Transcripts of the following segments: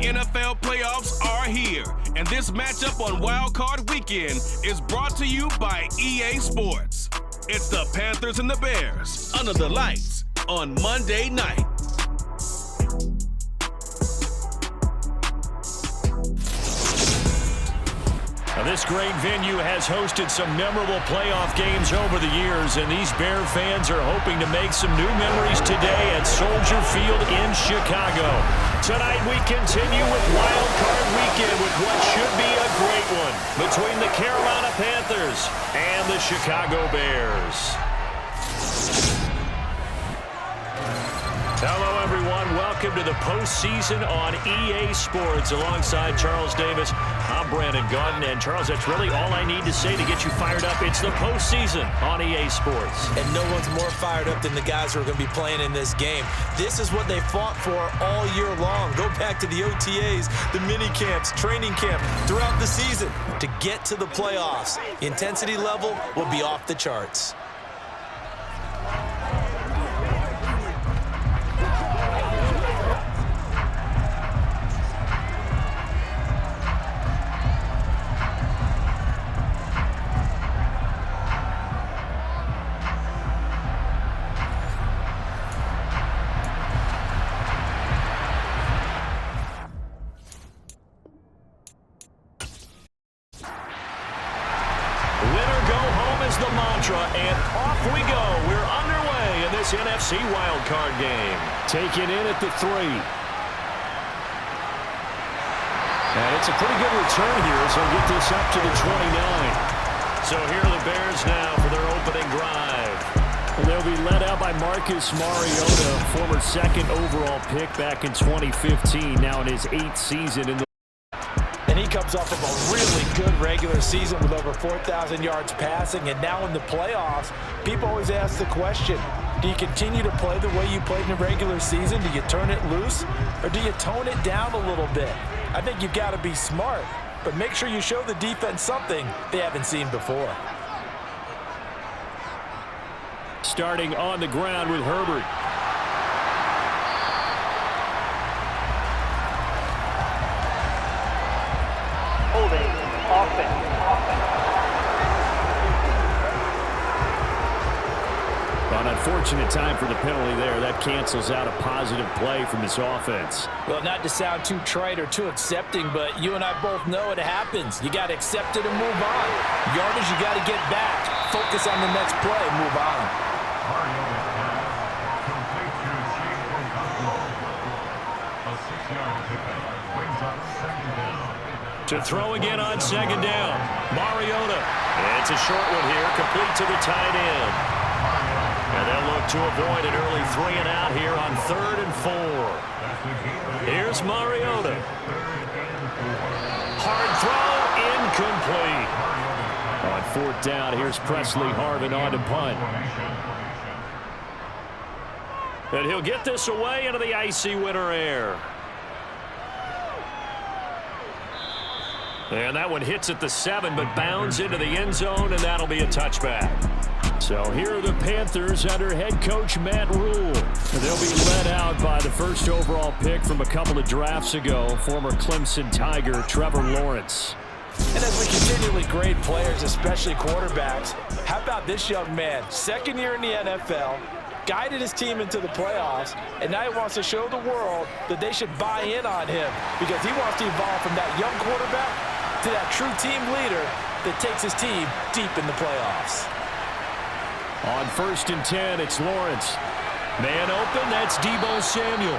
NFL playoffs are here, and this matchup on Wild Card Weekend is brought to you by EA Sports. It's the Panthers and the Bears under the lights on Monday night. Now, this great venue has hosted some memorable playoff games over the years, and these Bear fans are hoping to make some new memories today at Soldier Field in Chicago. Tonight we continue with Wild Card Weekend with what should be a great one between the Carolina Panthers and the Chicago Bears. Hello, everyone. Welcome to the postseason on EA Sports. Alongside Charles Davis, I'm Brandon Gaudin. And, Charles, that's really all I need to say to get you fired up. It's the postseason on EA Sports. And no one's more fired up than the guys who are going to be playing in this game. This is what they fought for all year long. Go back to the OTAs, the mini camps, training camp, throughout the season to get to the playoffs. The intensity level will be off the charts. And off we go. We're underway in this NFC wildcard game. Taken in at the 3. And it's a pretty good return here, so we'll get this up to the 29. So here are the Bears now for their opening drive. They'll be led out by Marcus Mariota, former second overall pick back in 2015, now in his 8th season in the And he comes off of a really good regular season with over 4,000 yards passing. And now in the playoffs, people always ask the question, do you continue to play the way you played in the regular season? Do you turn it loose? Or do you tone it down a little bit? I think you've got to be smart, but make sure you show the defense something they haven't seen before. Starting on the ground with Herbert. An unfortunate time for the penalty there. That cancels out a positive play from this offense. Well, not to sound too trite or too accepting, but you and I both know it happens. You got to accept it and move on. Yardage, you got to get back. Focus on the next play. Move on. To throw again on second down. Mariota. It's a short one here, complete to the tight end. And they'll look to avoid an early 3 and out here on 3rd and 4. Here's Mariota. Hard throw, incomplete. On 4th down, here's Presley Harvin on to punt. And he'll get this away into the icy winter air. And that one hits at the 7, but bounds into the end zone, and that'll be a touchback. So here are the Panthers under head coach Matt Rule. They'll be led out by the first overall pick from a couple of drafts ago, former Clemson Tiger Trevor Lawrence. And as we continually grade players, especially quarterbacks, how about this young man? 2nd year in the NFL, guided his team into the playoffs, and now he wants to show the world that they should buy in on him because he wants to evolve from that young quarterback to that true team leader that takes his team deep in the playoffs. On 1st and 10, it's Lawrence. Man open, that's Deebo Samuel.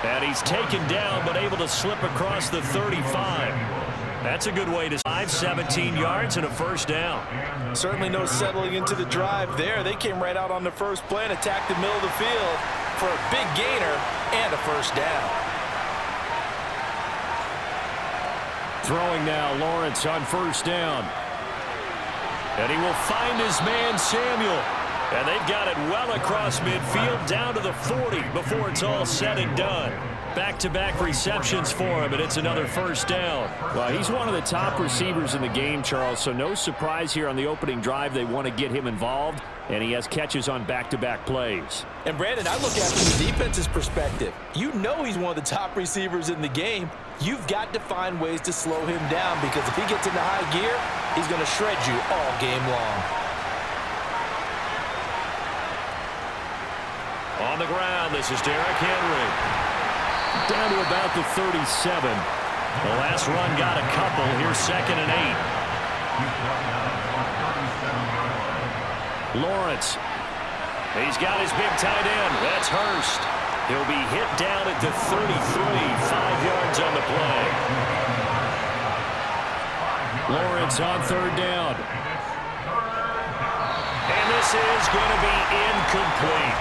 And he's taken down, but able to slip across the 35. That's a good way to 17 yards and a 1st down. Certainly no settling into the drive there. They came right out on the first play and attacked the middle of the field for a big gainer and a 1st down. Throwing now, Lawrence on 1st down. And he will find his man, Samuel. And they've got it well across midfield, down to the 40 before it's all said and done. Back-to-back receptions for him, and it's another first down. Well, he's one of the top receivers in the game, Charles, so no surprise here on the opening drive. They want to get him involved, and he has catches on back-to-back plays. And, Brandon, I look at it from the defense's perspective. You know he's one of the top receivers in the game. You've got to find ways to slow him down because if he gets into high gear, he's going to shred you all game long. On the ground, this is Derrick Henry. Down to about the 37. The last run got a couple. Here's 2nd and 8. Lawrence. He's got his big tight end. That's Hurst. He'll be hit down at the 33. 5 yards on the play. Lawrence on 3rd down. And this is going to be incomplete.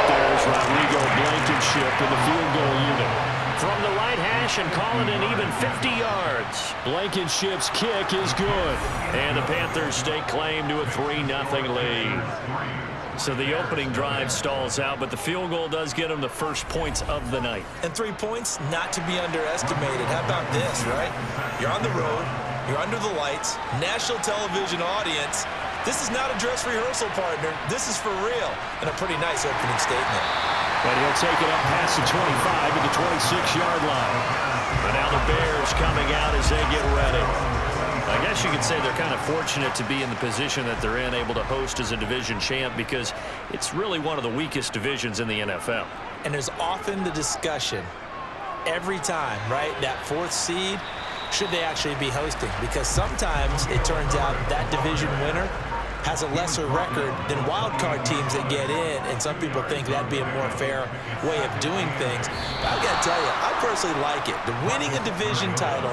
There's Rodrigo Blankenship in the field goal unit. From the right hash and call it an even 50 yards. Blankenship's kick is good. And the Panthers stake claim to a 3-0 lead. So the opening drive stalls out, but the field goal does get them the first points of the night. And 3 points, not to be underestimated. How about this, right? You're on the road. You're under the lights. National television audience. This is not a dress rehearsal, partner. This is for real. And a pretty nice opening statement. And he'll take it up past the 25 to the 26-yard line. And now the Bears coming out as they get ready. I guess you could say they're kind of fortunate to be in the position that they're in, able to host as a division champ, because it's really one of the weakest divisions in the NFL. And there's often the discussion every time, right, that 4th seed, should they actually be hosting? Because sometimes it turns out that division winner has a lesser record than wild card teams that get in, and some people think that'd be a more fair way of doing things. But I've got to tell you, I personally like it. The winning a division title,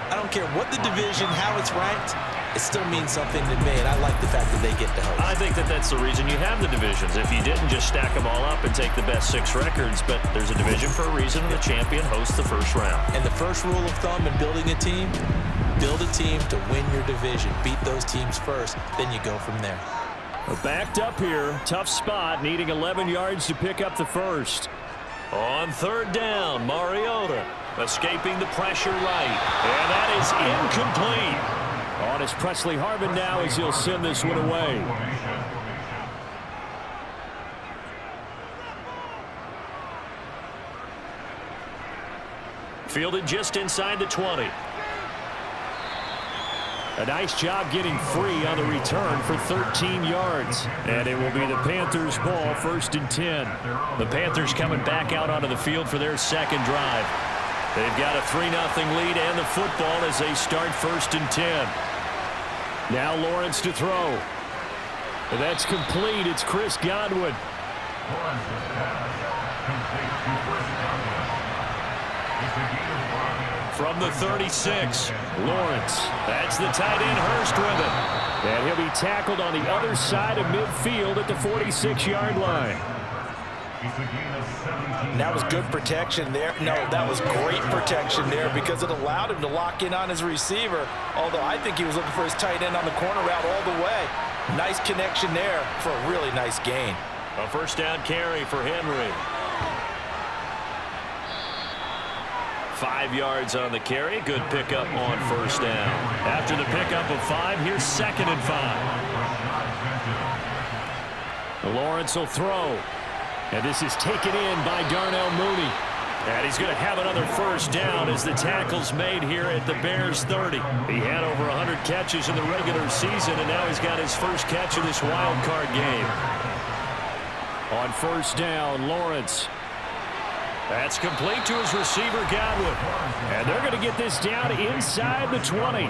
I don't care what the division, how it's ranked, it still means something to me, and I like the fact that they get to host. I think that that's the reason you have the divisions. If you didn't, just stack them all up and take the best 6 records, but there's a division for a reason, and the champion hosts the first round. And the first rule of thumb in building a team, build a team to win your division. Beat those teams first, then you go from there. Backed up here, tough spot, needing 11 yards to pick up the first. On 3rd down, Mariota escaping the pressure right, and that is incomplete. On is Presley Harvin now as he'll send this one away. Fielded just inside the 20. A nice job getting free on the return for 13 yards. And it will be the Panthers' ball, 1st and 10. The Panthers coming back out onto the field for their second drive. They've got a 3-0 lead and the football as they start 1st and 10. Now Lawrence to throw. And that's complete. It's Chris Godwin. From the 36, Lawrence. that's the tight end Hurst with it. And he'll be tackled on the other side of midfield at the 46-yard line. That was good protection there. No, that was great protection there because it allowed him to lock in on his receiver, although I think he was looking for his tight end on the corner route all the way. Nice connection there for a really nice gain. A first down carry for Henry. 5 yards on the carry. Good pickup on 1st down. After the pickup of 5, here's 2nd and 5. Lawrence will throw. And this is taken in by Darnell Mooney. And he's going to have another first down as the tackle's made here at the Bears 30. He had over 100 catches in the regular season, and now he's got his first catch of this wild card game. On 1st down, Lawrence. That's complete to his receiver, Godwin. And they're going to get this down inside the 20.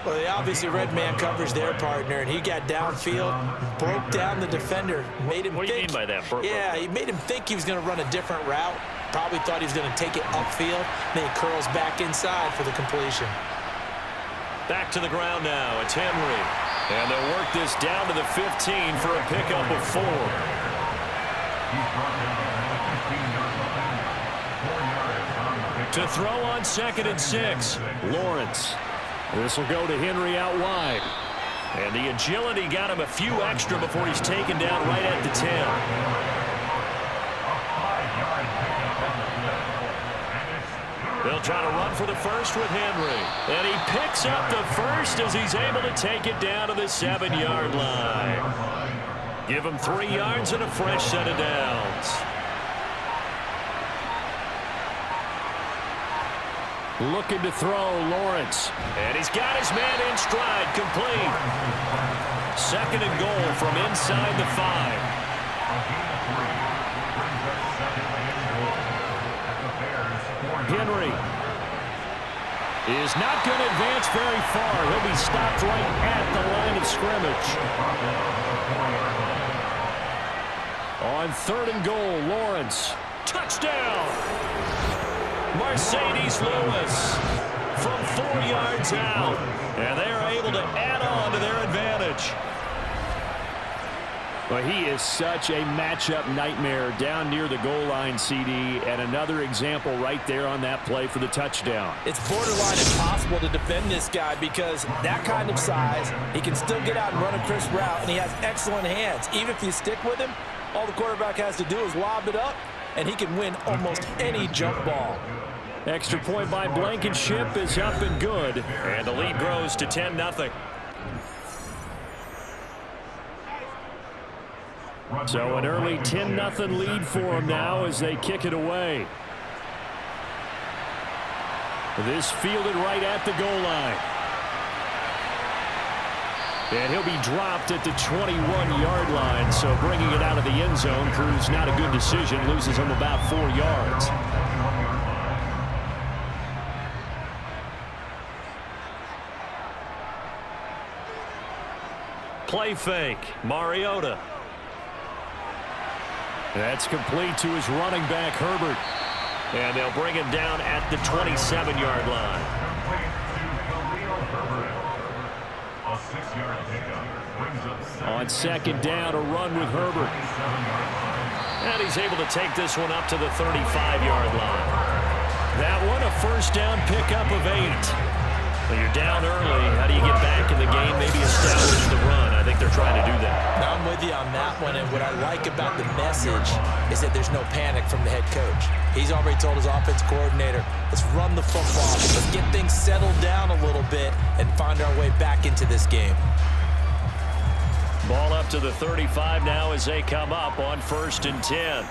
Well, they obviously read man coverage their partner, and he got downfield, broke down the defender, made him What do you mean by that? Yeah, he made him think he was going to run a different route. Probably thought he was going to take it upfield. Then he curls back inside for the completion. Back to the ground now. It's Henry. And they'll work this down to the 15 for a pickup of 4. To throw on 2nd and 6. Lawrence. This will go to Henry out wide. And the agility got him a few extra before he's taken down right at the 10. They'll try to run for the first with Henry. And he picks up the first as he's able to take it down to the 7-yard line. Give him 3 yards and a fresh set of downs. Looking to throw, Lawrence. And he's got his man in stride, complete. 2nd and goal from inside the 5. Henry is not going to advance very far. He'll be stopped right at the line of scrimmage. On 3rd and goal, Lawrence. Touchdown! Mercedes Lewis from 4 yards out. And they are able to add on to their advantage. Well, he is such a matchup nightmare down near the goal line, CD, and another example right there on that play for the touchdown. It's borderline impossible to defend this guy because that kind of size, he can still get out and run a crisp route, and he has excellent hands. Even if you stick with him, all the quarterback has to do is lob it up, and he can win almost any jump ball. Extra point by Blankenship is up and good. And the lead grows to 10-0. So an early 10-0 lead for them now as they kick it away. This fielded right at the goal line. And he'll be dropped at the 21-yard line. So bringing it out of the end zone proves not a good decision. Loses him about 4 yards. Play fake. Mariota. That's complete to his running back, Herbert. And they'll bring him down at the 27-yard line. On 2nd down, a run with Herbert. And he's able to take this one up to the 35-yard line. That one, a first down pickup of 8. When you're down early, how do you get back in the game? Maybe establish the run. I think they're trying to do that. Now I'm with you on that one, and what I like about the message is that there's no panic from the head coach. He's already told his offense coordinator, let's run the football. Let's get things settled down a little bit and find our way back into this game. Ball up to the 35 now as they come up on 1st and 10.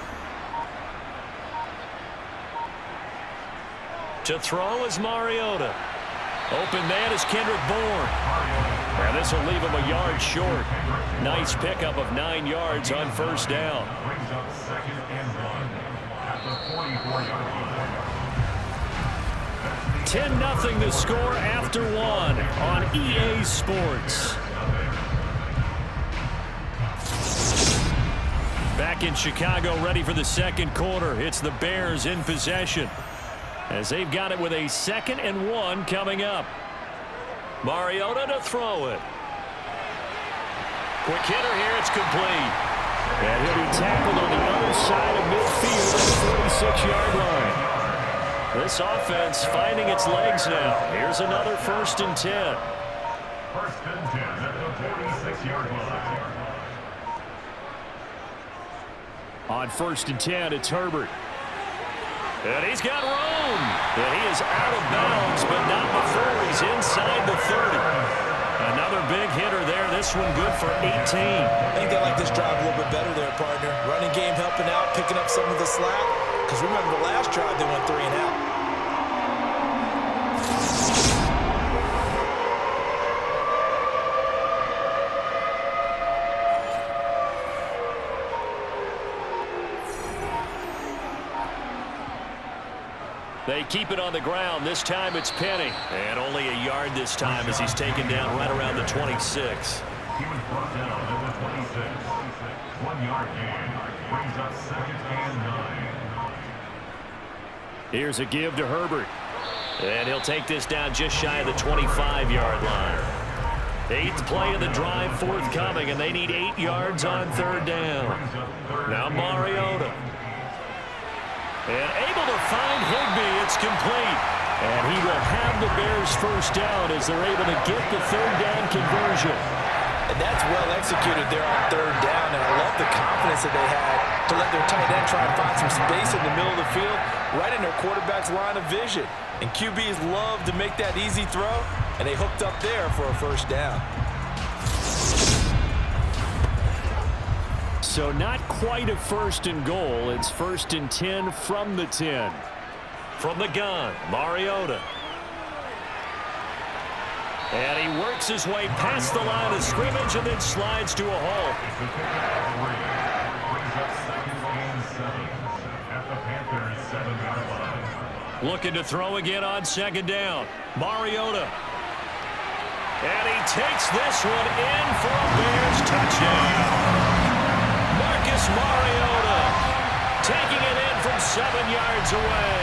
To throw is Mariota. Open man is Kendrick Bourne. And this will leave him a yard short. Nice pickup of 9 yards on 1st down. 10-0 the score after 1 on EA Sports. Back in Chicago, ready for the 2nd quarter. It's the Bears in possession, as they've got it with a 2nd and 1 coming up. Mariota to throw it. Quick hitter here, it's complete. And he'll be tackled on the other side of midfield at the 46-yard line. This offense finding its legs now. Here's another 1st and 10. 1st and 10 at the 46-yard line. On 1st and 10, it's Herbert. And he's got room. And he is out of bounds, but not before he's inside the 30. Another big hitter there. This one good for 18. I think they like this drive a little bit better there, partner. Running game helping out, picking up some of the slack. Because remember the last drive, they went 3 and out. They keep it on the ground. This time it's Penny. And only a yard this time as he's taken down right around the 26. He was brought down at the 26. 1-yard gain. Brings up 2nd and 9. Here's a give to Herbert. And he'll take this down just shy of the 25-yard line. 8th play of the drive forthcoming, and they need 8 yards on 3rd down. Now Mariota. And able to find Higbee. It's complete. And he will have the Bears first down as they're able to get the 3rd down conversion. And that's well executed there on third down. And I love the confidence that they had to let their tight end try and find some space in the middle of the field, right in their quarterback's line of vision. And QBs love to make that easy throw, and they hooked up there for a first down. So not quite a first and goal. It's 1st and 10 from the 10. From the gun, Mariota. And he works his way past the line of scrimmage and then slides to a halt. Brings up second and 7 at the Panthers' 7-yard line. Looking to throw again on second down. Mariota. And he takes this one in for a Bears touchdown. Marcus Mariota taking it in from 7 yards away.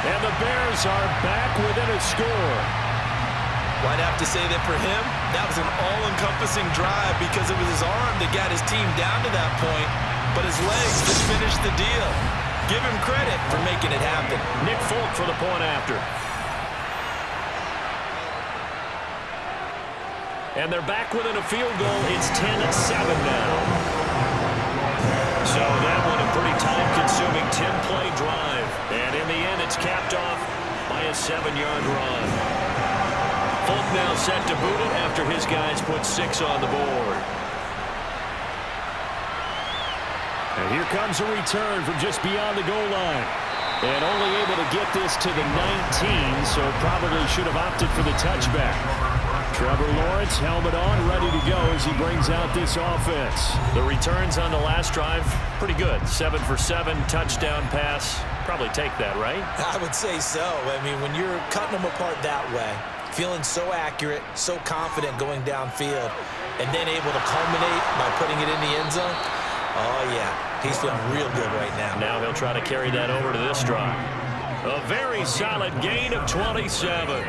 And the Bears are back within a score. Well, I'd have to say that for him, that was an all-encompassing drive because it was his arm that got his team down to that point, but his legs just finished the deal. Give him credit for making it happen. Nick Folk for the point after. And they're back within a field goal. It's 10-7 now. So that one a pretty time-consuming 10-play drive. And in the end, it's capped off by a 7-yard run. Folk now set to boot it after his guys put 6 on the board. And here comes a return from just beyond the goal line. And only able to get this to the 19, so probably should have opted for the touchback. Trevor Lawrence, helmet on, ready to go as he brings out this offense. The returns on the last drive, pretty good. 7 for 7, touchdown pass. Probably take that, right? I would say so. I mean, when you're cutting them apart that way, feeling so accurate, so confident going downfield, and then able to culminate by putting it in the end zone, oh, yeah. He's feeling real good right now. Now he'll try to carry that over to this drive. A very solid gain of 27.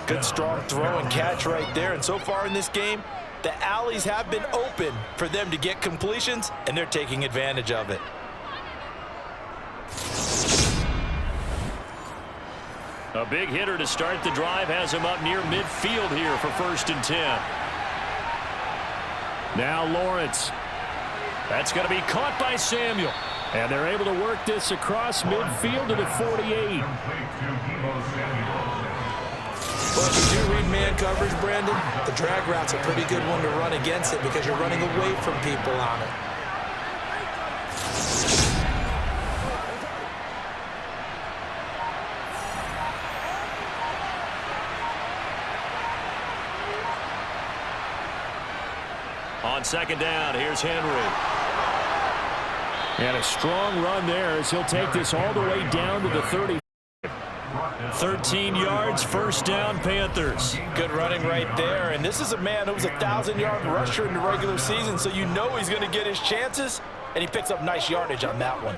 Good strong throw and catch right there. And so far in this game, the alleys have been open for them to get completions, and they're taking advantage of it. A big hitter to start the drive has him up near midfield here for 1st and 10. Now Lawrence. That's going to be caught by Samuel. And they're able to work this across midfield to the 48. Well, if you do read man coverage, Brandon, the drag route's a pretty good one to run against it because you're running away from people on it. On second down, here's Henry. And a strong run there as he'll take this all the way down to the 30. 13 yards, first down, Panthers. Good running right there. And this is a man who was a 1,000-yard rusher in the regular season, so you know he's going to get his chances, and he picks up nice yardage on that one.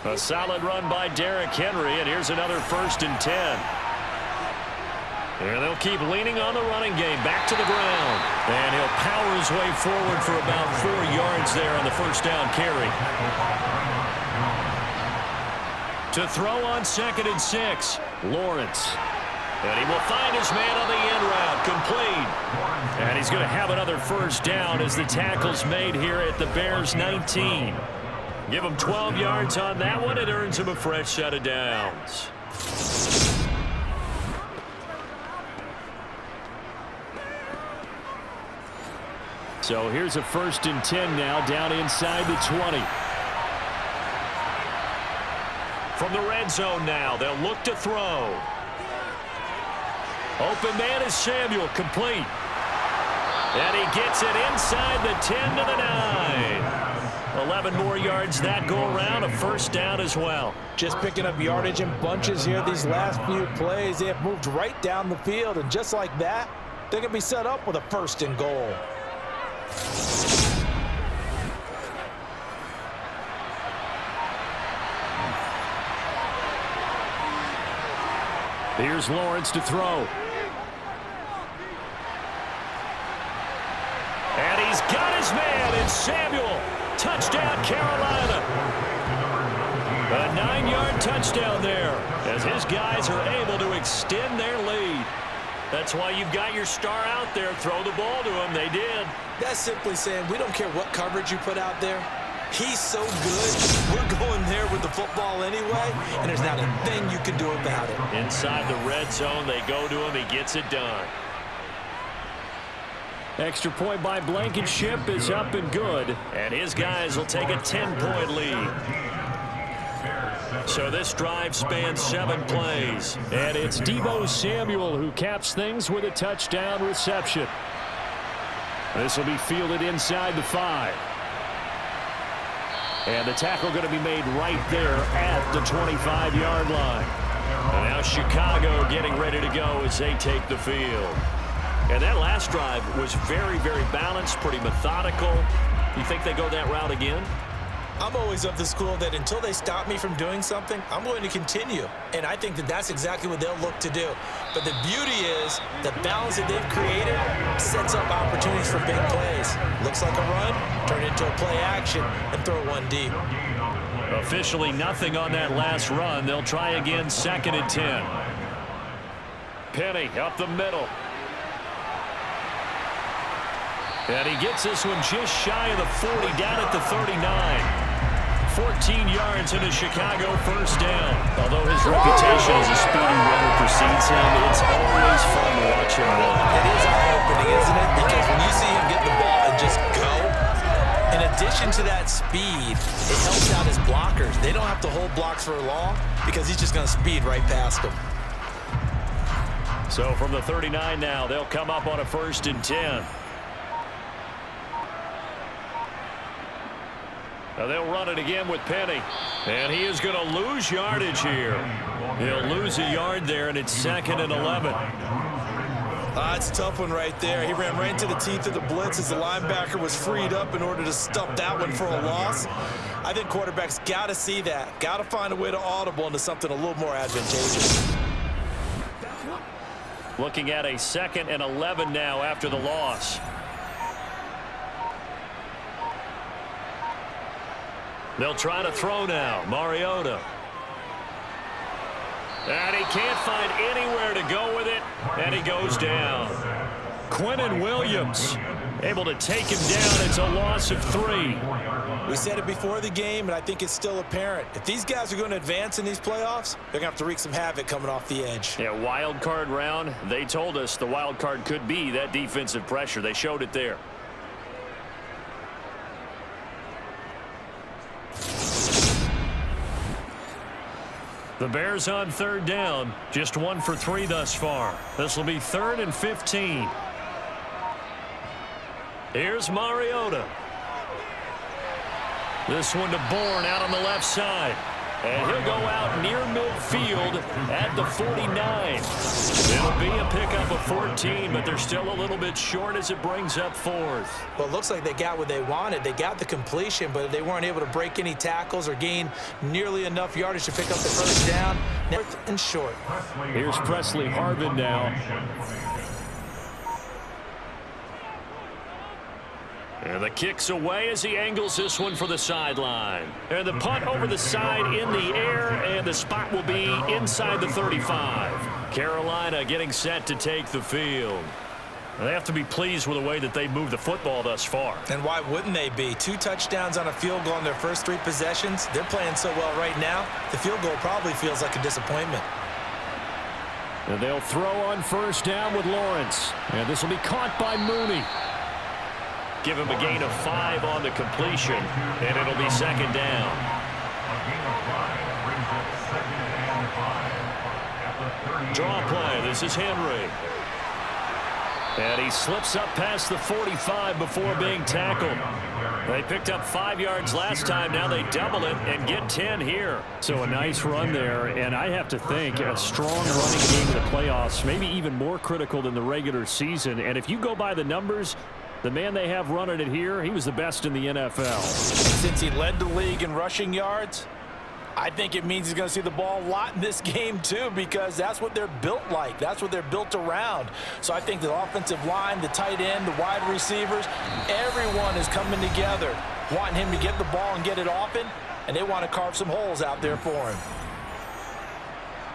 A solid run by Derrick Henry, and here's another 1st and 10. And they'll keep leaning on the running game, back to the ground. And he'll power his way forward for about 4 yards there on the first down carry. To throw on 2nd and 6, Lawrence. And he will find his man on the end route, complete. And he's going to have another first down as the tackle's made here at the Bears' 19. Give him 12 yards on that one. It earns him a fresh set of downs. So here's a 1st and 10 now down inside the 20. From the red zone now, they'll look to throw. Open man is Samuel, complete. And he gets it inside the 10 to the 9. 11 more yards that go around, a first down as well. Just picking up yardage in bunches here these last few plays. They have moved right down the field, and just like that, they're going to be set up with a 1st and goal. Here's Lawrence to throw. And he's got his man in Samuel. touchdown, Carolina. A 9-yard touchdown there as his guys are able to extend their lead. That's why you've got your star out there. Throw the ball to him. They did. That's simply saying we don't care what coverage you put out there. He's so good, we're going there with the football anyway, and there's not a thing you can do about it. Inside the red zone, they go to him. He gets it done. Extra point by Blankenship is up and good. And his guys will take a 10-point lead. So this drive spans 7 plays. And it's Deebo Samuel who caps things with a touchdown reception. This will be fielded inside the 5. And the tackle going to be made right there at the 25-yard line. And now Chicago getting ready to go as they take the field. And that last drive was very, very balanced, pretty methodical. You think they go that route again? I'm always of the school that until they stop me from doing something, I'm going to continue. And I think that that's exactly what they'll look to do. But the beauty is the balance that they've created sets up opportunities for big plays. Looks like a run, turn it into a play action, and throw one deep. Officially nothing on that last run. They'll try again, 2nd and 10. Penny up the middle. And he gets this one just shy of the 40, down at the 39. 14 yards into Chicago first down. Although his reputation as a speedy runner precedes him, it's always fun to watch him run. It is eye-opening, isn't it? Because when you see him get the ball and just go, in addition to that speed, it helps out his blockers. They don't have to hold blocks for long because he's just going to speed right past them. So from the 39 now, they'll come up on a 1st and 10. Now they'll run it again with Penny. And he is going to lose yardage here. He'll lose a yard there, and it's 2nd and 11. It's a tough one right there. He ran right into the teeth of the blitz as the linebacker was freed up in order to stuff that one for a loss. I think quarterbacks got to see that. Got to find a way to audible into something a little more advantageous. Looking at a 2nd and 11 now after the loss. They'll try to throw now. Mariota. And he can't find anywhere to go with it. And he goes down. Quinnen Williams able to take him down. It's a loss of 3. We said it before the game, and I think it's still apparent. If these guys are going to advance in these playoffs, they're going to have to wreak some havoc coming off the edge. Yeah, wild card round. They told us the wild card could be that defensive pressure. They showed it there. The Bears on 3rd down. Just 1 for 3 thus far. This will be 3rd and 15. Here's Mariota. This one to Bourne out on the left side. And he'll go out near midfield at the 49. It'll be a pickup of 14, but they're still a little bit short as it brings up 4th. Well, it looks like they got what they wanted. They got the completion, but they weren't able to break any tackles or gain nearly enough yardage to pick up the 1st down. 4th and short. Here's Presley Harvin now. And the kick's away as he angles this one for the sideline. And the punt over the side in the air, and the spot will be inside the 35. Carolina getting set to take the field. They have to be pleased with the way that they moved the football thus far. And why wouldn't they be? 2 touchdowns on a field goal in their first 3 possessions. They're playing so well right now, the field goal probably feels like a disappointment. And they'll throw on 1st down with Lawrence. And this will be caught by Mooney. Give him a gain of 5 on the completion, and it'll be 2nd down. Draw play. This is Henry. And he slips up past the 45 before being tackled. They picked up 5 yards last time. Now they double it and get 10 here. So a nice run there, and I have to think a strong running game in the playoffs, maybe even more critical than the regular season. And if you go by the numbers, the man they have running it here, he was the best in the NFL. Since he led the league in rushing yards, I think it means he's going to see the ball a lot in this game, too, because that's what they're built like. That's what they're built around. So I think the offensive line, the tight end, the wide receivers, everyone is coming together, wanting him to get the ball and get it often, and they want to carve some holes out there for him.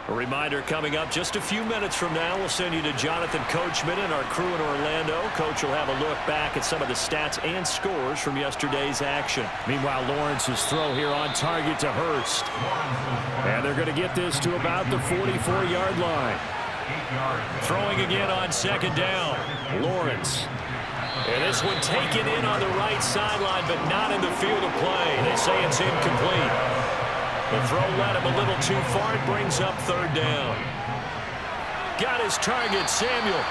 A reminder coming up just a few minutes from now. We'll send you to Jonathan Coachman and our crew in Orlando. Coach will have a look back at some of the stats and scores from yesterday's action. Meanwhile, Lawrence's throw here on target to Hurst. And they're going to get this to about the 44-yard line. Throwing again on second down. Lawrence. And this one taken in on the right sideline, but not in the field of play. They say it's incomplete. The throw led him a little too far. It brings up third down. Got his target, Samuel.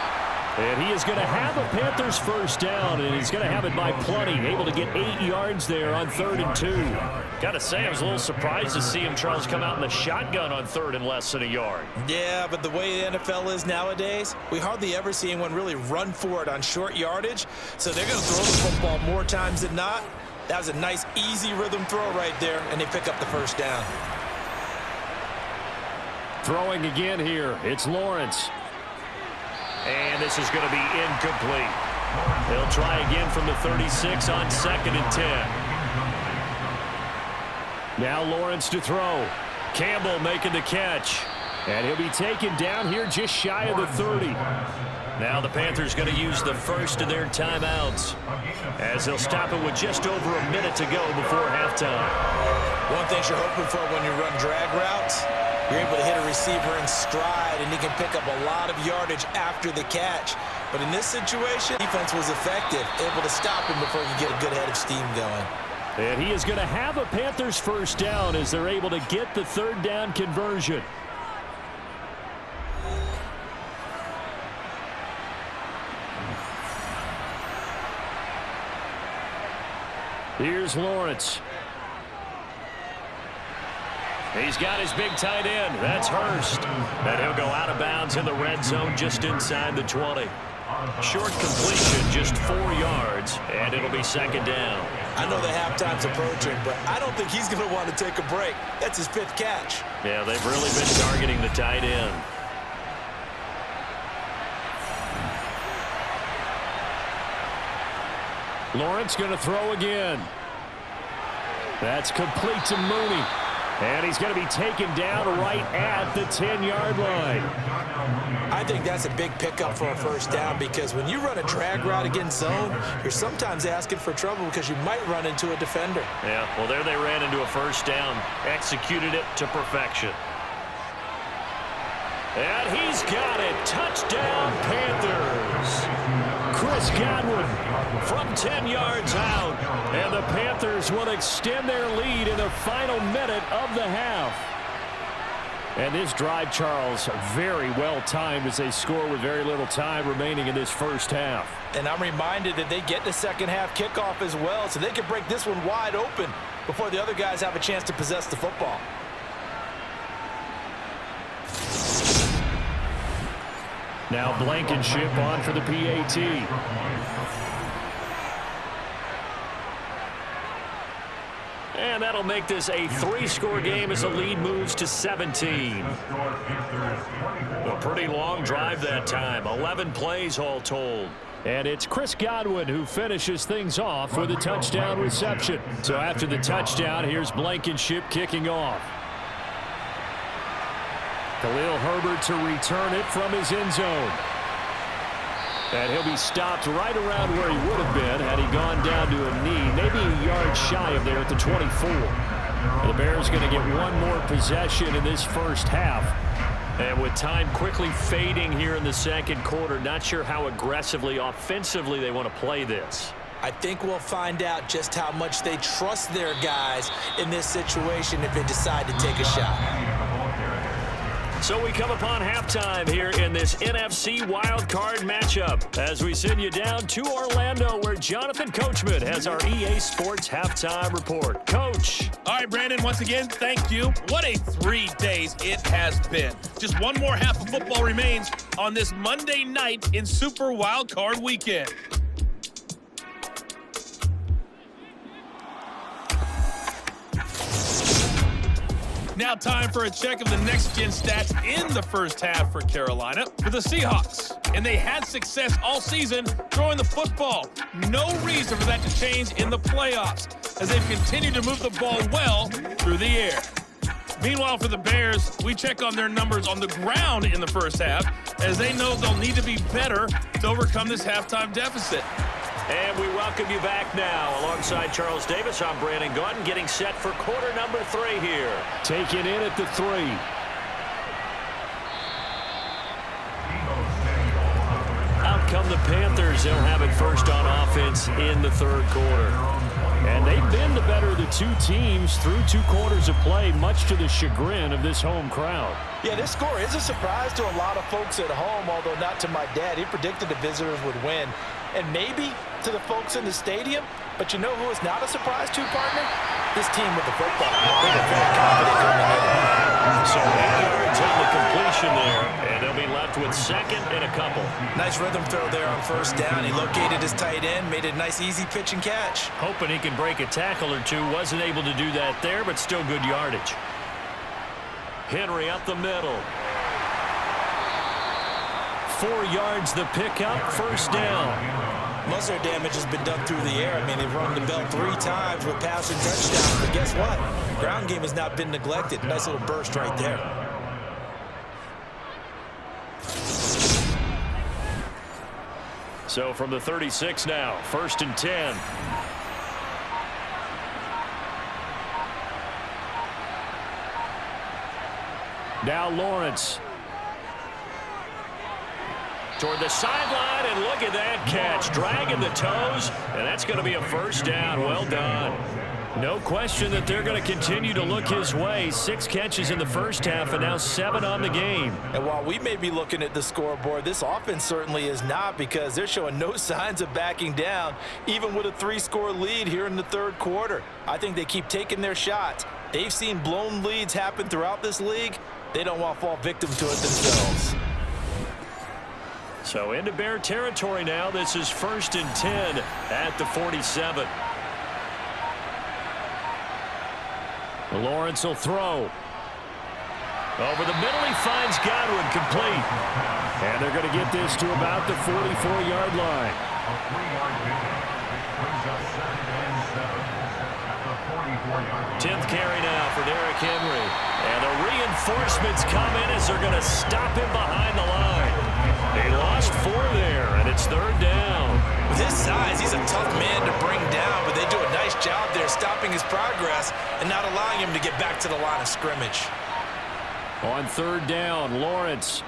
And he is going to have a Panthers first down, and he's going to have it by plenty. Able to get 8 yards there on 3rd and 2. Got to say, I was a little surprised to see him, Charles, come out in the shotgun on 3rd and less than a yard. Yeah, but the way the NFL is nowadays, we hardly ever see anyone really run for it on short yardage. So they're going to throw the football more times than not. That was a nice, easy rhythm throw right there, and they pick up the first down. Throwing again here. It's Lawrence. And this is going to be incomplete. They'll try again from the 36 on 2nd and 10. Now Lawrence to throw. Campbell making the catch. And he'll be taken down here just shy of the 30. Now the Panthers going to use the first of their timeouts, as they'll stop it with just over a minute to go before halftime. One thing you're hoping for when you run drag routes, you're able to hit a receiver in stride, and he can pick up a lot of yardage after the catch. But in this situation, defense was effective, able to stop him before he could get a good head of steam going. And he is going to have a Panthers first down as they're able to get the 3rd down conversion. Here's Lawrence. He's got his big tight end. That's Hurst. And he'll go out of bounds in the red zone just inside the 20. Short completion, just 4 yards, and it'll be 2nd down. I know the halftime's approaching, but I don't think he's going to want to take a break. That's his 5th catch. Yeah, they've really been targeting the tight end. Lawrence going to throw again. That's complete to Mooney. And he's going to be taken down right at the 10-yard line. I think that's a big pickup for a first down, because when you run a drag route against zone, you're sometimes asking for trouble because you might run into a defender. Yeah, well, there they ran into a first down. Executed it to perfection. And he's got it. Touchdown, Panthers. Chris Godwin from 10 yards out. And the Panthers will extend their lead in the final minute of the half. And this drive, Charles, very well timed as they score with very little time remaining in this first half. And I'm reminded that they get the second half kickoff as well, so they can break this one wide open before the other guys have a chance to possess the football. Now Blankenship on for the PAT. And that'll make this a 3-score game as the lead moves to 17. A pretty long drive that time. 11 plays all told. And it's Chris Godwin who finishes things off with a touchdown reception. So after the touchdown, here's Blankenship kicking off. Khalil Herbert to return it from his end zone. And he'll be stopped right around where he would have been had he gone down to a knee, maybe a yard shy of there at the 24. The Bears going to get one more possession in this first half. And with time quickly fading here in the second quarter, not sure how aggressively, offensively they want to play this. I think we'll find out just how much they trust their guys in this situation if they decide to take a shot. So we come upon halftime here in this NFC wildcard matchup as we send you down to Orlando, where Jonathan Coachman has our EA Sports halftime report. Coach. All right, Brandon, once again, thank you. What a 3 days it has been. Just one more half of football remains on this Monday night in Super Wildcard Weekend. Now time for a check of the next-gen stats in the first half for Carolina for the Seahawks. And they had success all season throwing the football. No reason for that to change in the playoffs as they've continued to move the ball well through the air. Meanwhile, for the Bears, we check on their numbers on the ground in the first half as they know they'll need to be better to overcome this halftime deficit. And we welcome you back now. Alongside Charles Davis, I'm Brandon Gaudin, getting set for quarter number 3 here. Taking in at the 3. Out come the Panthers. They'll have it first on offense in the third quarter. And they've been the better of the two teams through 2 quarters of play, much to the chagrin of this home crowd. Yeah, this score is a surprise to a lot of folks at home, although not to my dad. He predicted the visitors would win. And maybe to the folks in the stadium, but you know who is not a surprise to, partner? This team with the football. They were very confident coming in. So 8 yards on the completion there, and they'll be left with second and a couple. Nice rhythm throw there on first down. He located his tight end, made it a nice easy pitch and catch. Hoping he can break a tackle or two. Wasn't able to do that there, but still good yardage. Henry up the middle. 4 yards the pickup, first down. Most of their damage has been done through the air. I mean, they've rung the bell 3 times with passing touchdowns, but guess what? Ground game has not been neglected. Nice little burst right there. So from the 36 now, first and 10. Now Lawrence. Toward the sideline, and look at that catch. Dragging the toes, and that's going to be a first down. Well done. No question that they're going to continue to look his way. 6 catches in the first half, and now 7 on the game. And while we may be looking at the scoreboard, this offense certainly is not, because they're showing no signs of backing down, even with a 3-score lead here in the third quarter. I think they keep taking their shots. They've seen blown leads happen throughout this league. They don't want to fall victim to it themselves. So into Bear territory now. This is first and 10 at the 47. Lawrence will throw. Over the middle, he finds Godwin, complete. And they're going to get this to about the 44-yard line. A 3-yard gain brings up 2nd and 7 at the 44-yard line. 10th carry now for Derrick Henry. And the reinforcements come in as they're going to stop him behind the line. They lost 4 there, and it's third down. With his size, he's a tough man to bring down, but they do a nice job there stopping his progress and not allowing him to get back to the line of scrimmage. On third down, Lawrence.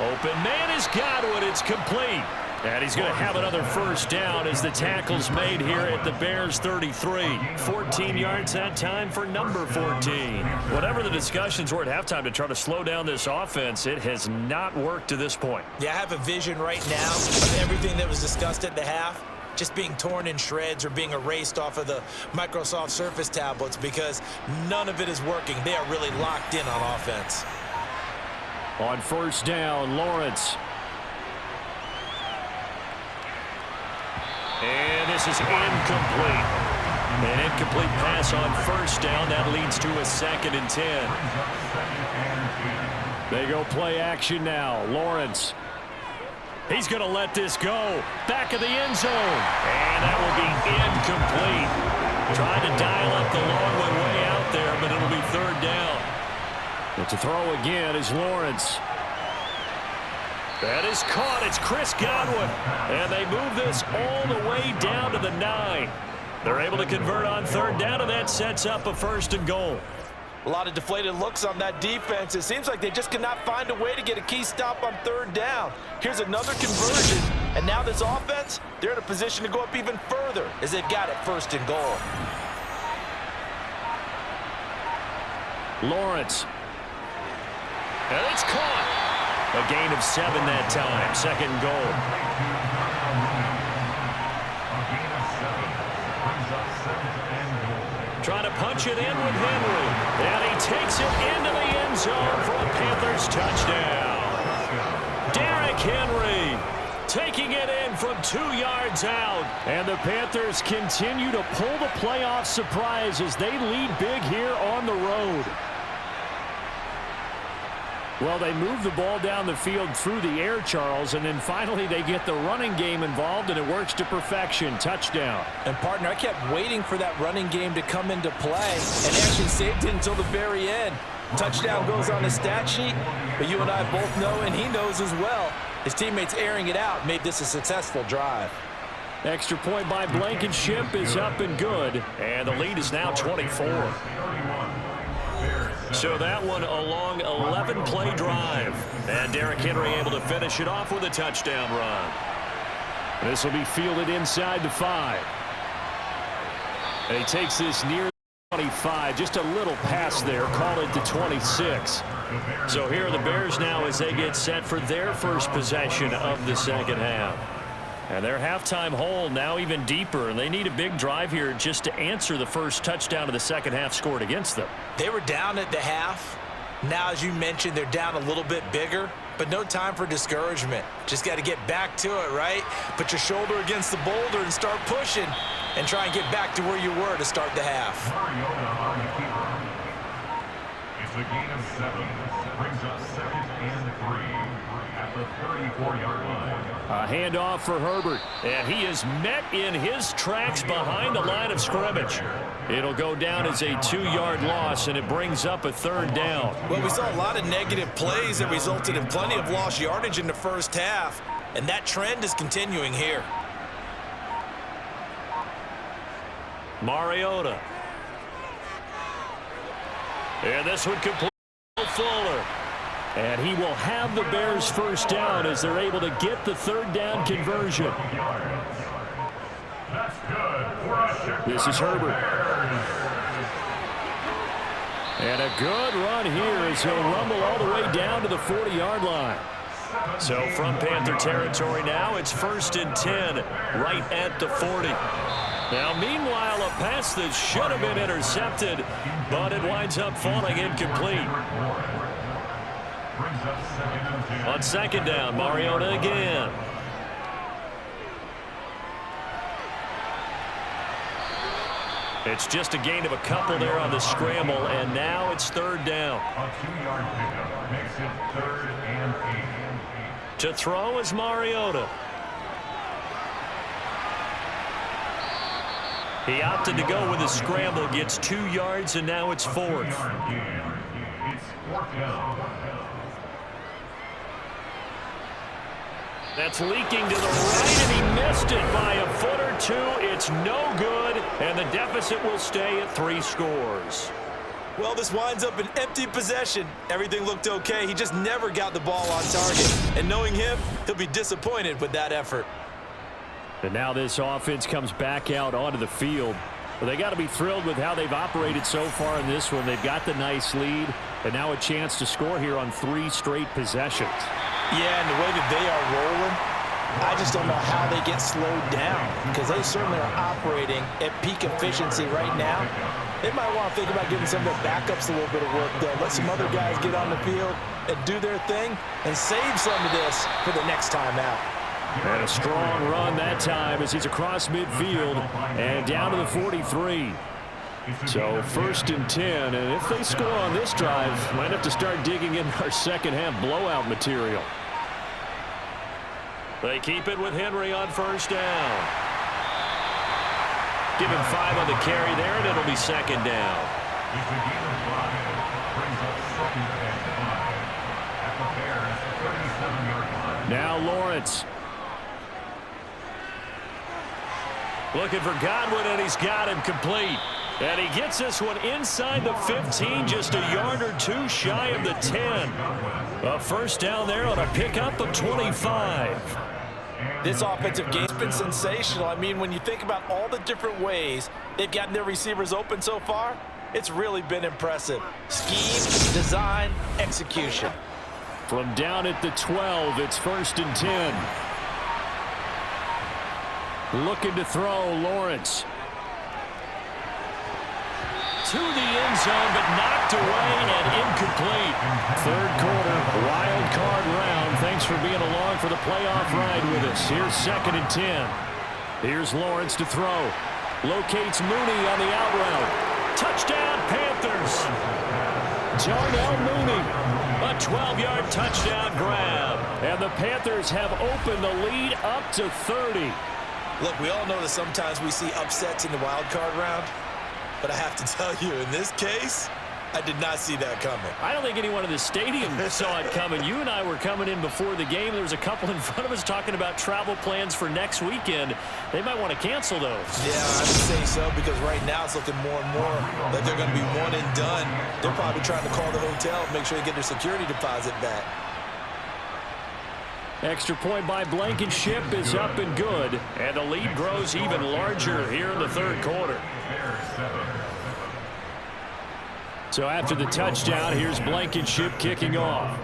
Open man is Godwin. It's complete. And he's going to have another first down as the tackle's made here at the Bears 33. 14 yards that time for number 14. Whatever the discussions were at halftime to try to slow down this offense, it has not worked to this point. Yeah, I have a vision right now of everything that was discussed at the half just being torn in shreds or being erased off of the Microsoft Surface tablets, because none of it is working. They are really locked in on offense. On first down, Lawrence. And this is incomplete. An incomplete pass on first down. That leads to a 2nd and 10. They go play action now. Lawrence. He's going to let this go. Back of the end zone. And that will be incomplete. Trying to dial up the long one way out there, but it'll be third down. But to throw again is Lawrence. That is caught. It's Chris Godwin. And they move this all the way down to the 9. They're able to convert on third down, and that sets up a first and goal. A lot of deflated looks on that defense. It seems like they just cannot find a way to get a key stop on third down. Here's another conversion, and now this offense, they're in a position to go up even further as they've got it first and goal. Lawrence. And it's caught. A gain of 7 that time. Second goal. Trying to punch it in with Henry. And he takes it into the end zone for a Panthers touchdown. Derrick Henry. taking it in from 2 yards out. And the Panthers continue to pull the playoff surprise as they lead big here on the road. Well, they move the ball down the field through the air, Charles, and then finally they get the running game involved, and it works to perfection. Touchdown. And, partner, I kept waiting for that running game to come into play and actually saved it until the very end. Touchdown goes on the stat sheet, but you and I both know, and he knows as well, his teammates airing it out made this a successful drive. Extra point by Blankenship is up and good, and the lead is now 24. So that one a long 11-play drive. And Derrick Henry able to finish it off with a touchdown run. This will be fielded inside the 5. And he takes this near 25. Just a little pass there. Call it to 26. So here are the Bears now as they get set for their first possession of the second half. And their halftime hole now even deeper, and they need a big drive here just to answer the first touchdown of the second half scored against them. They were down at the half. Now, as you mentioned, they're down a little bit bigger, but no time for discouragement. Just got to get back to it, right? Put your shoulder against the boulder and start pushing and try and get back to where you were to start the half. It's a gain of 7. Brings up 2nd and 3 at the 34-yard line. A handoff for Herbert, and he is met in his tracks behind the line of scrimmage. It'll go down as a 2-yard loss, and it brings up a 3rd down. Well, we saw a lot of negative plays that resulted in plenty of lost yardage in the first half, and that trend is continuing here. Mariota. And this one complete Fuller. And he will have the Bears first down as they're able to get the 3rd down conversion. This is Herbert. And a good run here as he'll rumble all the way down to the 40-yard line. So from Panther territory now, it's 1st and 10 right at the 40. Now, meanwhile, a pass that should have been intercepted, but it winds up falling incomplete. On 2nd down, Mariota again. It's just a gain of a couple there on the scramble, and now it's 3rd down. A 2-yard pickup makes it 3rd and 8. To throw is Mariota. He opted to go with a scramble, gets 2 yards, and now it's 4th. It's 4th down. That's leaking to the right, and he missed it by a foot or 2. It's no good, and the deficit will stay at 3 scores. Well, this winds up an empty possession. Everything looked okay. He just never got the ball on target. And knowing him, he'll be disappointed with that effort. And now this offense comes back out onto the field. Well, they got to be thrilled with how they've operated so far in this one. They've got the nice lead, and now a chance to score here on 3 straight possessions. Yeah, and the way that they are rolling, I just don't know how they get slowed down because they certainly are operating at peak efficiency right now. They might want to think about giving some of their backups a little bit of work, though. Let some other guys get on the field and do their thing and save some of this for the next time out. And a strong run that time as he's across midfield and down to the 43. So 1st and 10, and if they score on this drive, might have to start digging in our second half blowout material. They keep it with Henry on 1st down. Give him 5 on the carry there, and it'll be 2nd down. It's a gain of 5. Brings up 2nd and 5 at the Bears' 37-yard line. Now Lawrence. Looking for Godwin, and he's got him complete. And he gets this one inside the 15, just a yard or 2 shy of the 10. A 1st down there on a pickup of 25. This offensive game's been sensational. I mean, when you think about all the different ways they've gotten their receivers open so far, it's really been impressive. Scheme, design, execution. From down at the 12, it's 1st and 10. Looking to throw, Lawrence. To the end zone, but knocked away and incomplete. 3rd quarter, wild card round. Thanks Thanks for being along for the playoff ride with us. Here's 2nd and 10. Here's Lawrence to throw. Locates Mooney on the out route. Touchdown, Panthers. Darnell Mooney, a 12-yard touchdown grab. And the Panthers have opened the lead up to 30. Look, we all know that sometimes we see upsets in the wild card round, but I have to tell you, in this case, I did not see that coming. I don't think anyone in the stadium saw it coming. You and I were coming in before the game. There was a couple in front of us talking about travel plans for next weekend. They might want to cancel those. Yeah, I would say so, because right now it's looking more and more like they're going to be one and done. They're probably trying to call the hotel and make sure they get their security deposit back. Extra point by Blankenship is up and good. And the lead grows even larger here in the third quarter. So after the touchdown, here's Blankenship kicking off.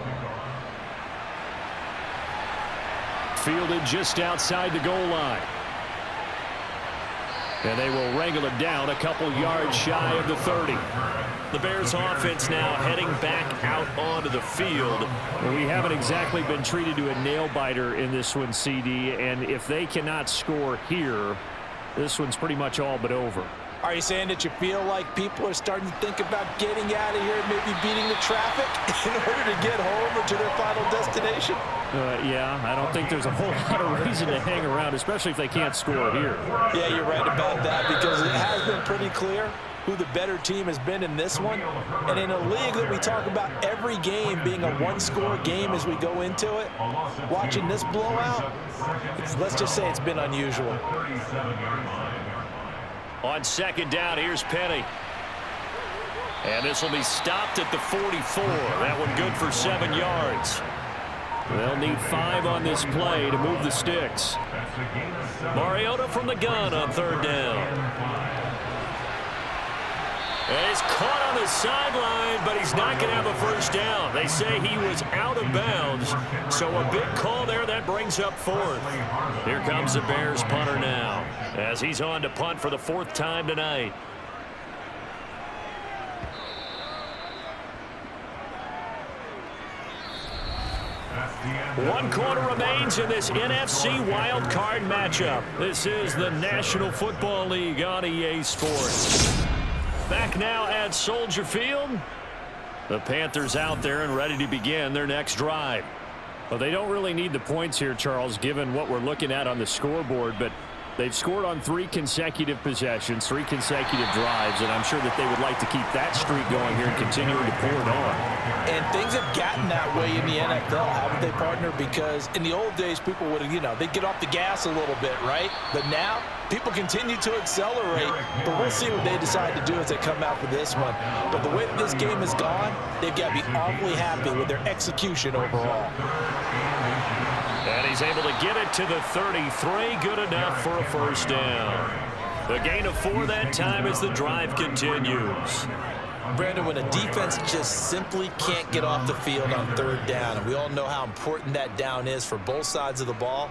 Fielded just outside the goal line. And they will wrangle it down a couple yards shy of the 30. The Bears offense now heading back out onto the field. We haven't exactly been treated to a nail-biter in this one, CD. And if they cannot score here, this one's pretty much all but over. Are you saying that you feel like people are starting to think about getting out of here and maybe beating the traffic in order to get home or to their final destination? Yeah, I don't think there's a whole lot of reason to hang around, especially if they can't score here. Yeah, you're right about that, because it has been pretty clear who the better team has been in this one. And in a league that we talk about every game being a one-score game as we go into it, watching this blowout, let's just say it's been unusual. On 2nd down, here's Penny. And this will be stopped at the 44. That one good for 7 yards. They'll need 5 on this play to move the sticks. Mariota from the gun on 3rd down. And he's caught on the sideline, but he's not going to have a first down. They say he was out of bounds, so a big call there that brings up 4th. Here comes the Bears punter now, as he's on to punt for the 4th time tonight. One quarter remains in this NFC wild card matchup. This is the National Football League on EA Sports. Back now at Soldier Field. The Panthers out there and ready to begin their next drive. Well, they don't really need the points here, Charles, given what we're looking at on the scoreboard, but they've scored on 3 consecutive possessions, 3 consecutive drives, and I'm sure that they would like to keep that streak going here and continuing to pour it on. And things have gotten that way in the NFL, haven't they, partner? Because in the old days, people would, they'd get off the gas a little bit, right? But now, people continue to accelerate, but we'll see what they decide to do as they come out for this one. But the way that this game has gone, they've got to be awfully happy with their execution overall. And he's able to get it to the 33, good enough for a first down. The gain of 4 that time as the drive continues. Brandon, when a defense just simply can't get off the field on 3rd down, and we all know how important that down is for both sides of the ball,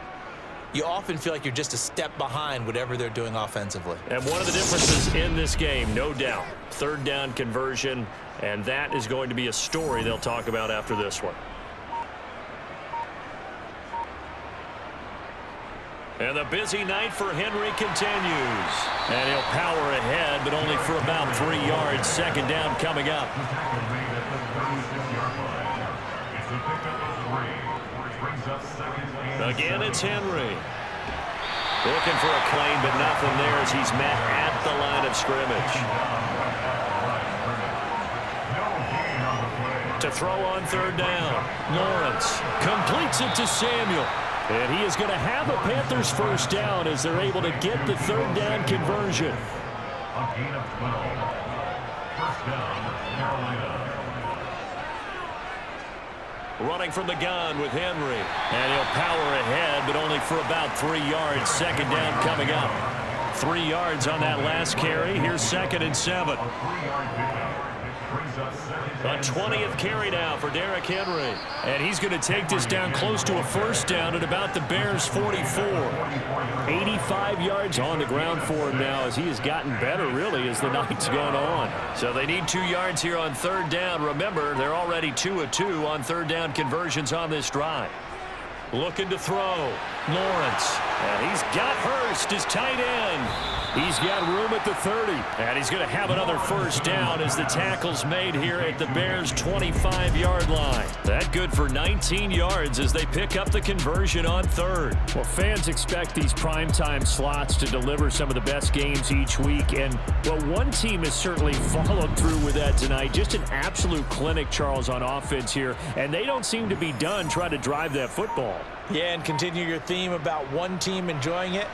you often feel like you're just a step behind whatever they're doing offensively. And one of the differences in this game, no doubt, 3rd down conversion, and that is going to be a story they'll talk about after this one. And the busy night for Henry continues. And he'll power ahead, but only for about 3 yards. 2nd down coming up. Again, it's Henry. Looking for a claim, but nothing there as he's met at the line of scrimmage. To throw on 3rd down. Lawrence completes it to Samuel. And he is going to have a Panthers first down as they're able to get the 3rd down conversion. A gain of 12. First down, Carolina. Running from the gun with Henry. And he'll power ahead, but only for about 3 yards. 2nd down coming up. 3 yards on that last carry. Here's 2nd and 7. A 20th carry now for Derrick Henry. And he's going to take this down close to a first down at about the Bears' 44. 85 yards on the ground for him now as he has gotten better, really, as the night's gone on. So they need 2 yards here on 3rd down. Remember, they're already 2 of 2 on 3rd down conversions on this drive. Looking to throw. Lawrence. And he's got Hurst, his tight end. He's got room at the 30. And he's going to have another first down as the tackle's made here at the Bears' 25-yard line. That good for 19 yards as they pick up the conversion on third. Well, fans expect these primetime slots to deliver some of the best games each week. And, well, one team has certainly followed through with that tonight. Just an absolute clinic, Charles, on offense here. And they don't seem to be done trying to drive that football. Yeah, and continue your theme about one team enjoying it.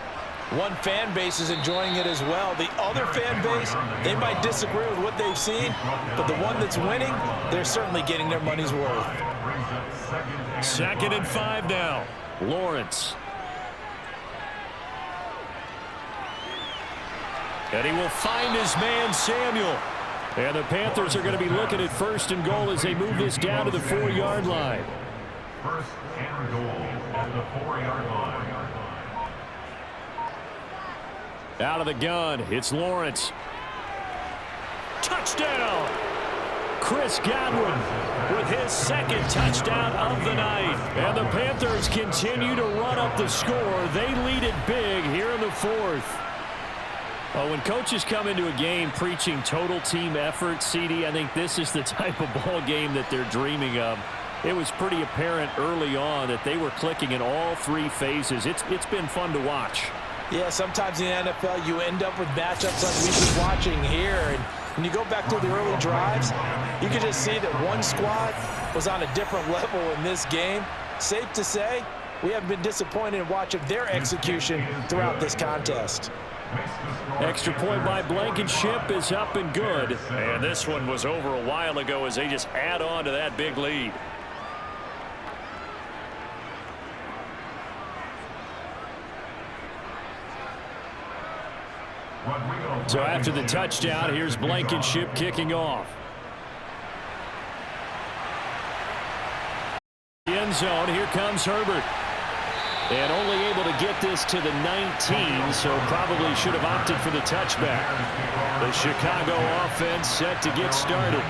One fan base is enjoying it as well. The other fan base, they might disagree with what they've seen, but the one that's winning, they're certainly getting their money's worth. 2nd and 5 now. Lawrence. And he will find his man, Samuel. And the Panthers are going to be looking at 1st and goal as they move this down to the 4-yard line. 1st and goal at the 4-yard line. Out of the gun, it's Lawrence. Touchdown! Chris Godwin with his 2nd touchdown of the night. And the Panthers continue to run up the score. They lead it big here in the 4th. When coaches come into a game preaching total team effort, CD, I think this is the type of ball game that they're dreaming of. It was pretty apparent early on that they were clicking in all 3 phases. It's been fun to watch. Yeah, sometimes in the NFL you end up with matchups like we've been watching here. And when you go back to the early drives, you can just see that one squad was on a different level in this game. Safe to say, we haven't been disappointed in watching their execution throughout this contest. Extra point by Blankenship is up and good. And this one was over a while ago as they just add on to that big lead. So after the touchdown, here's Blankenship kicking off. End zone, here comes Herbert. And only able to get this to the 19, so probably should have opted for the touchback. The Chicago offense set to get started.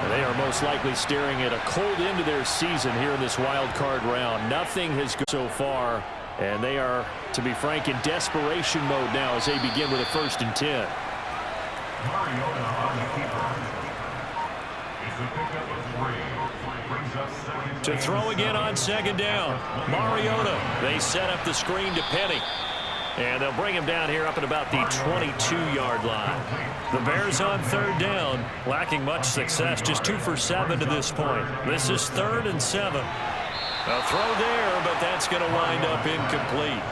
They are most likely staring at a cold end to their season here in this wild card round. Nothing has gone so far. And they are, to be frank, in desperation mode now as they begin with a 1st and 10. To throw again on 2nd down. Mariota. They set up the screen to Penny. And they'll bring him down here up at about the 22-yard line. The Bears on 3rd down, lacking much success, just 2 for 7 to this point. This is 3rd and 7. A throw there, but that's going to wind up incomplete.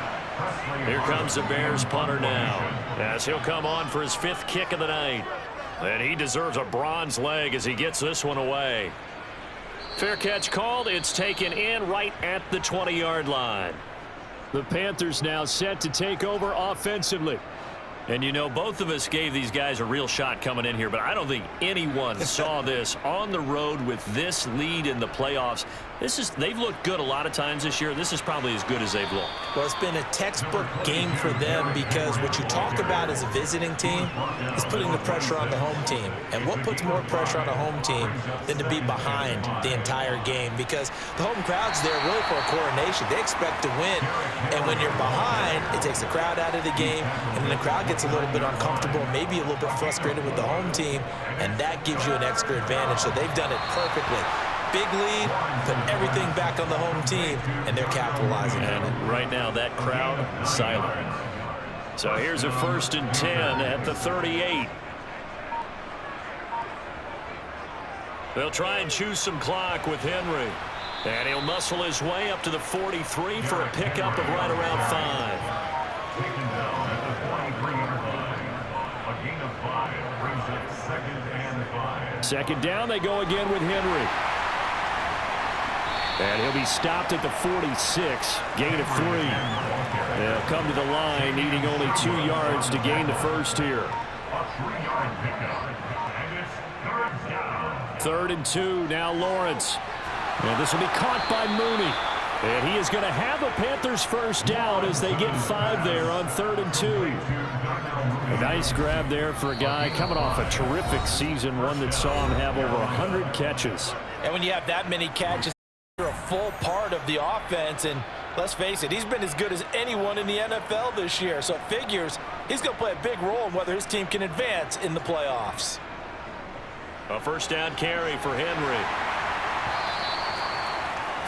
Here comes the Bears punter now, as he'll come on for his 5th kick of the night. And he deserves a bronze leg as he gets this one away. Fair catch called. It's taken in right at the 20-yard line. The Panthers now set to take over offensively. And, you know, both of us gave these guys a real shot coming in here, but I don't think anyone saw this on the road with this lead in the playoffs. They've looked good a lot of times this year. This is probably as good as they've looked. Well, it's been a textbook game for them because what you talk about as a visiting team is putting the pressure on the home team. And what puts more pressure on a home team than to be behind the entire game? Because the home crowd's there really for a coronation. They expect to win. And when you're behind, it takes the crowd out of the game, and then the crowd gets a little bit uncomfortable, maybe a little bit frustrated with the home team, and that gives you an extra advantage. So they've done it perfectly. Big lead, put everything back on the home team, and they're capitalizing on it. Right now, that crowd silent. So here's a 1st and 10 at the 38. They'll try and choose some clock with Henry. And he'll muscle his way up to the 43 for a pickup of right around 5. Taken down at the 43-yard line. A gain of 5 brings up 2nd and 5. 2nd down, they go again with Henry. And he'll be stopped at the 46, gain of 3. They'll come to the line, needing only 2 yards to gain the first here. A 3-yard pickup, and it's 3rd down. 3rd and 2, now Lawrence. And this will be caught by Mooney. And he is going to have a Panthers first down as they get 5 there on 3rd and 2. A nice grab there for a guy coming off a terrific season, one that saw him have over 100 catches. And when you have that many catches, you're a full part of the offense, and let's face it, he's been as good as anyone in the NFL this year, so it figures he's going to play a big role in whether his team can advance in the playoffs. A first down carry for Henry.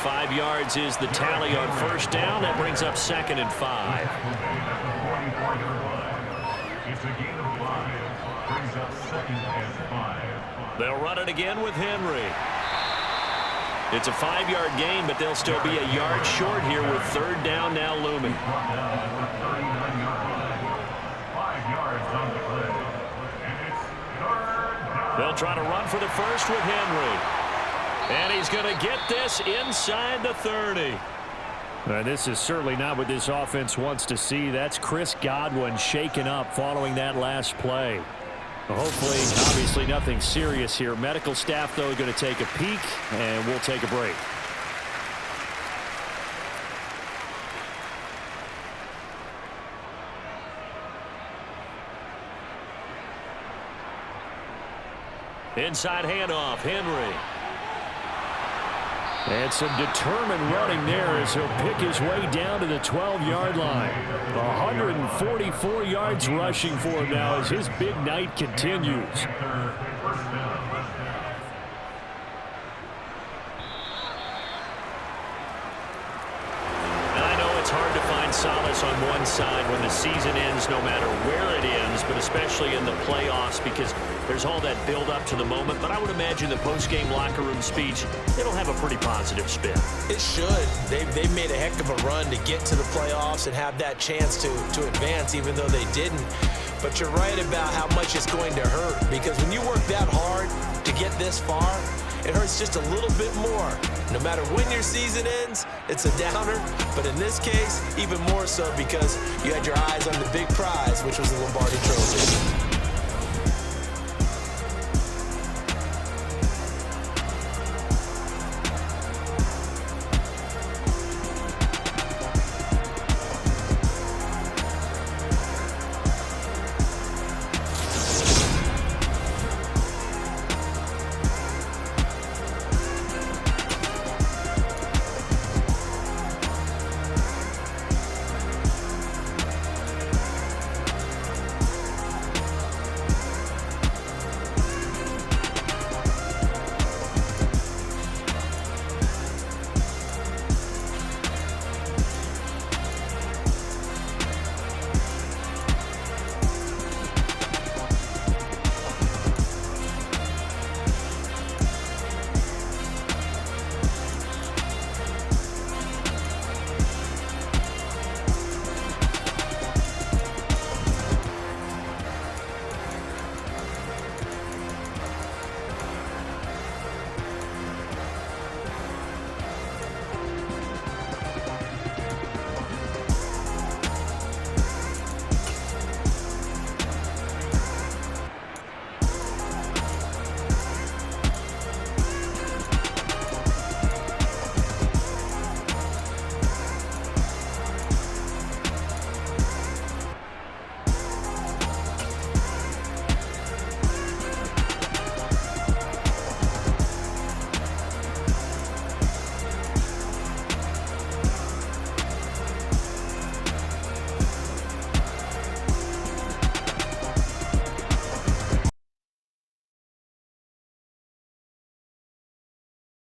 5 yards is the tally on first down. That brings up 2nd and 5. It's a gain of 5. Brings up 2nd and 5. They'll run it again with Henry. It's a 5-yard gain, but they'll still be a yard short here with 3rd down now looming. 5 yards on the play. And it's 3rd down. They'll try to run for the first with Henry. And he's going to get this inside the 30. This is certainly not what this offense wants to see. That's Chris Godwin shaken up following that last play. Hopefully, obviously nothing serious here. Medical staff, though, going to take a peek, and we'll take a break. Inside handoff, Henry. And some determined running there as he'll pick his way down to the 12-yard line. 144 yards rushing for him now as his big night continues. It's hard to find solace on one side when the season ends, no matter where it ends, but especially in the playoffs, because there's all that build up to the moment. But I would imagine the post-game locker room speech, it'll have a pretty positive spin. It should. They've made a heck of a run to get to the playoffs and have that chance to advance, even though they didn't. But you're right about how much it's going to hurt, because when you work that hard to get this far, it hurts just a little bit more. No matter when your season ends, it's a downer. But in this case, even more so because you had your eyes on the big prize, which was the Lombardi Trophy.